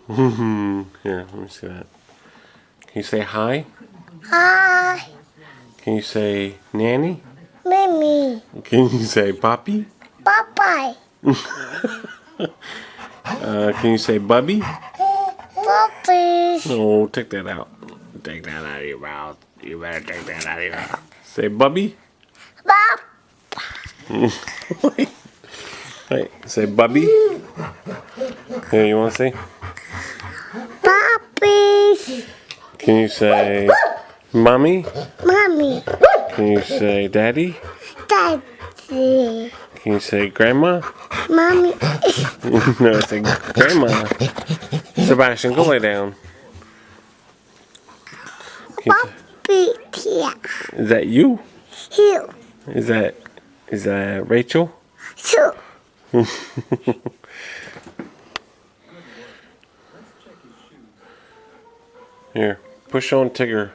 Here, let me see that. Can you say hi? Hi, Can you say nanny? Mimi, Can you say papi? Popeye, Can you say bubby? Puppies, No, take that out. Take that out of your mouth. You better take that out of your mouth. Say bubby. Pop, Wait. Wait. Say bubby. Here, you want to say? Puppies, Can you say mommy? Mommy, Can you say daddy? Daddy, Can you say grandma? Mommy, No, say grandma. Sebastian, go lay down. Can you Puppy, Tia, is that you? Hugh, Is that Rachel? Sue, Here, push on Tigger.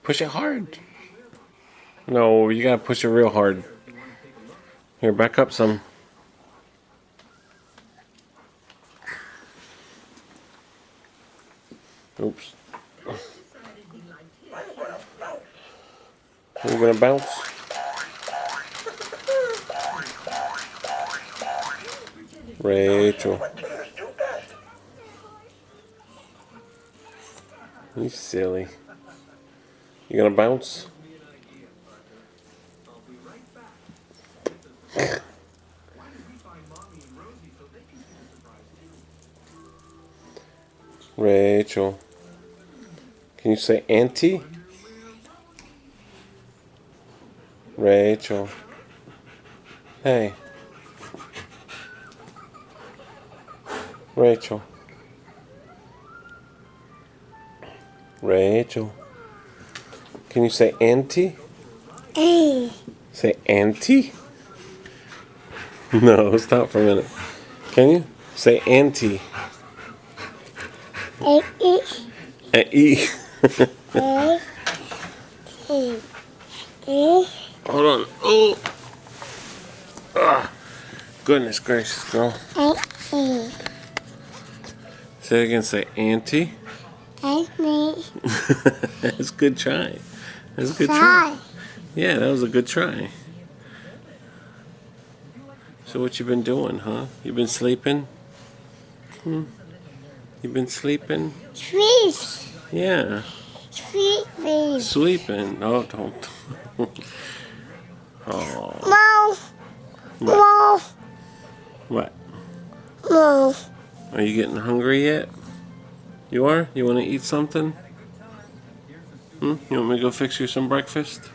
Push it hard. No, you gotta push it real hard. Here, back up some. Oops. You gonna bounce? Rachel. You silly. You gonna bounce? Rachel. Can you say auntie? Rachel. Hey. Rachel. Rachel. Can you say auntie? A, Say auntie? No, stop for a minute. Can you? Say auntie. E, E. A, E, E, Hold on. Oh. Ah. Goodness gracious, girl. A, E, Say it again. Say auntie. A, me, That's a good try. That's a good try. Sai, Yeah, that was a good try. So what you been doing, huh? You been sleeping? You been sleeping? Trees, Yeah. Trees, Sleeping. Oh, don't. Oh. Mouth, What? Mouth, What? Mouth, Are you getting hungry yet? You are? You want to eat something? You want me to go fix you some breakfast?